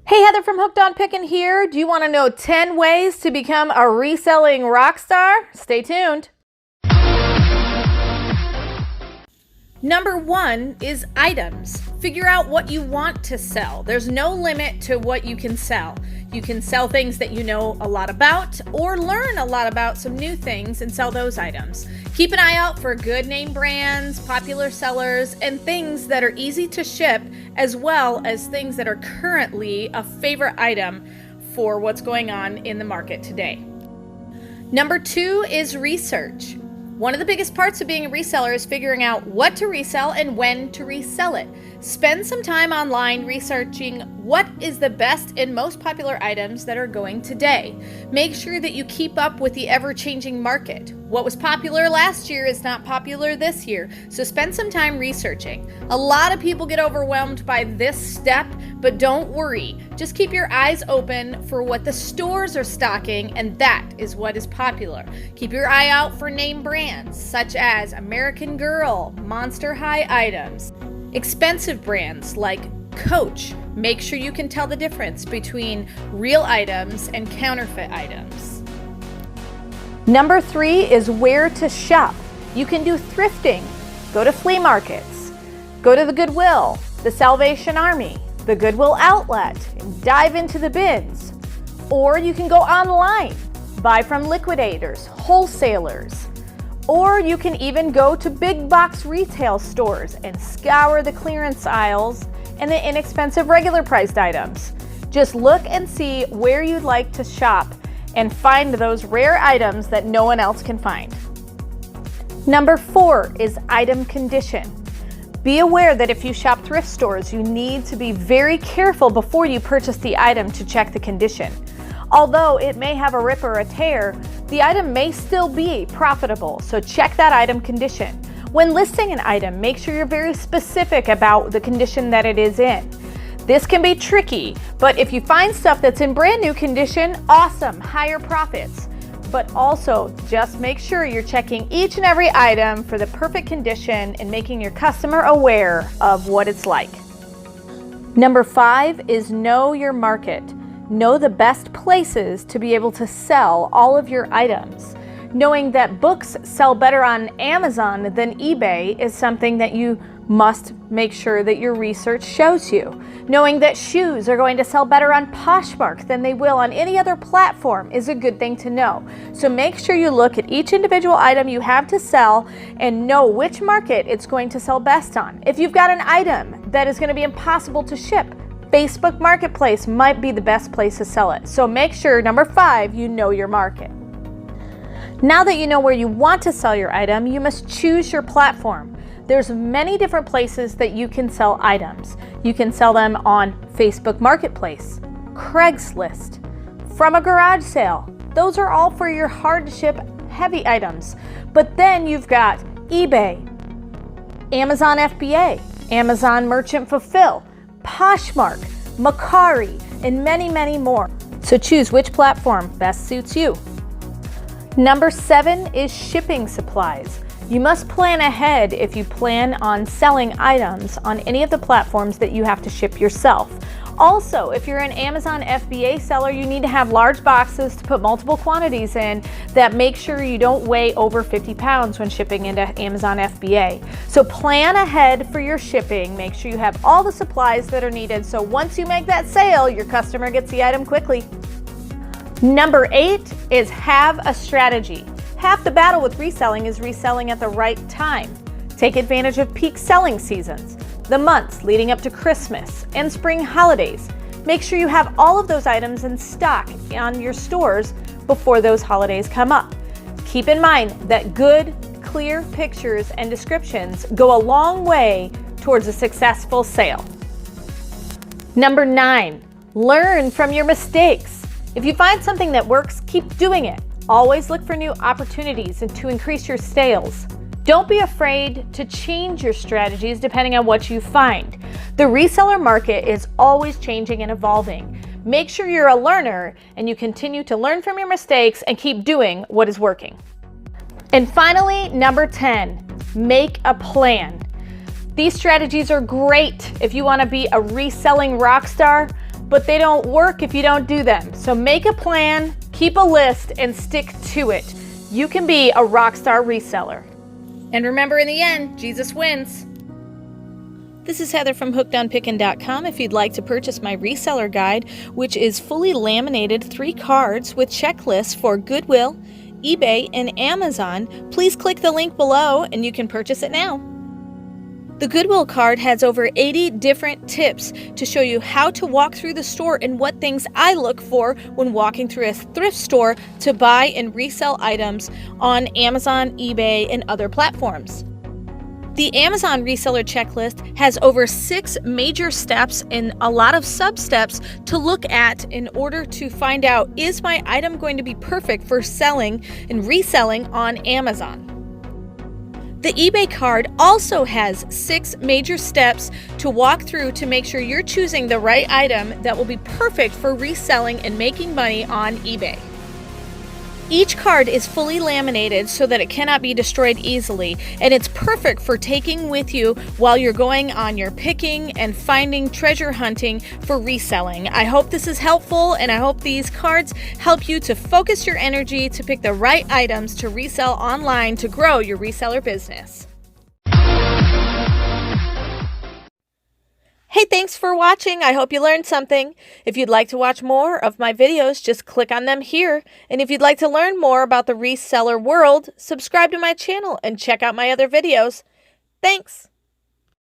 Hey, Heather from Hooked on Pickin here. Do you want to know 10 ways to become a reselling rock star? Stay tuned. Number 1 is items. Figure out what you want to sell. There's no limit to what you can sell. You can sell things that you know a lot about or learn a lot about some new things and sell those items. Keep an eye out for good name brands, popular sellers, and things that are easy to ship, as well as things that are currently a favorite item for what's going on in the market today. Number 2 is research. One of the biggest parts of being a reseller is figuring out what to resell and when to resell it. Spend some time online researching what is the best and most popular items that are going today. Make sure that you keep up with the ever-changing market. What was popular last year is not popular this year, so spend some time researching. A lot of people get overwhelmed by this step, but don't worry. Just keep your eyes open for what the stores are stocking, and that is what is popular. Keep your eye out for name brands such as American Girl, Monster High items. Expensive brands like Coach. Make sure you can tell the difference between real items and counterfeit items. Number 3 is where to shop. You can do thrifting. Go to flea markets. Go to the Goodwill, the Salvation Army, the Goodwill Outlet, and dive into the bins. Or you can go online, buy from liquidators, wholesalers. Or you can even go to big box retail stores and scour the clearance aisles and the inexpensive regular priced items. Just look and see where you'd like to shop and find those rare items that no one else can find. Number 4 is item condition. Be aware that if you shop thrift stores, you need to be very careful before you purchase the item to check the condition. Although it may have a rip or a tear, the item may still be profitable, so check that item condition. When listing an item, make sure you're very specific about the condition that it is in. This can be tricky, but if you find stuff that's in brand new condition, awesome, higher profits. But also just make sure you're checking each and every item for the perfect condition and making your customer aware of what it's like. Number 5 is know your market. Know the best places to be able to sell all of your items. Knowing that books sell better on Amazon than eBay is something that you must make sure that your research shows you. Knowing that shoes are going to sell better on Poshmark than they will on any other platform is a good thing to know. So make sure you look at each individual item you have to sell and know which market it's going to sell best on. If you've got an item that is going to be impossible to ship, Facebook Marketplace might be the best place to sell it. So make sure, number 5, you know your market. Now that you know where you want to sell your item, you must choose your platform. There's many different places that you can sell items. You can sell them on Facebook Marketplace, Craigslist, from a garage sale. Those are all for your hard to ship heavy items. But then you've got eBay, Amazon FBA, Amazon Merchant Fulfill, Poshmark, Mercari, and many, many more. So choose which platform best suits you. Number 7 is shipping supplies. You must plan ahead if you plan on selling items on any of the platforms that you have to ship yourself. Also, if you're an Amazon FBA seller, you need to have large boxes to put multiple quantities in that make sure you don't weigh over 50 pounds when shipping into Amazon FBA. So plan ahead for your shipping. Make sure you have all the supplies that are needed so once you make that sale, your customer gets the item quickly. Number 8 is have a strategy. Half the battle with reselling is reselling at the right time. Take advantage of peak selling seasons, the months leading up to Christmas and spring holidays. Make sure you have all of those items in stock on your stores before those holidays come up. Keep in mind that good, clear pictures and descriptions go a long way towards a successful sale. Number 9, learn from your mistakes. If you find something that works, keep doing it. Always look for new opportunities and to increase your sales. Don't be afraid to change your strategies depending on what you find. The reseller market is always changing and evolving. Make sure you're a learner and you continue to learn from your mistakes and keep doing what is working. And finally, number 10, make a plan. These strategies are great if you want to be a reselling rock star, but they don't work if you don't do them. So make a plan, keep a list, and stick to it. You can be a rockstar reseller. And remember, in the end, Jesus wins. This is Heather from hookedonpickin.com. If you'd like to purchase my reseller guide, which is fully laminated 3 cards with checklists for Goodwill, eBay, and Amazon, please click the link below and you can purchase it now. The Goodwill card has over 80 different tips to show you how to walk through the store and what things I look for when walking through a thrift store to buy and resell items on Amazon, eBay, and other platforms. The Amazon reseller checklist has over 6 major steps and a lot of sub-steps to look at in order to find out, is my item going to be perfect for selling and reselling on Amazon? The eBay card also has 6 major steps to walk through to make sure you're choosing the right item that will be perfect for reselling and making money on eBay. Each card is fully laminated so that it cannot be destroyed easily, and it's perfect for taking with you while you're going on your picking and finding treasure hunting for reselling. I hope this is helpful, and I hope these cards help you to focus your energy to pick the right items to resell online to grow your reseller business. Hey, thanks for watching. I hope you learned something. If you'd like to watch more of my videos, just click on them here. And if you'd like to learn more about the reseller world, subscribe to my channel and check out my other videos. Thanks.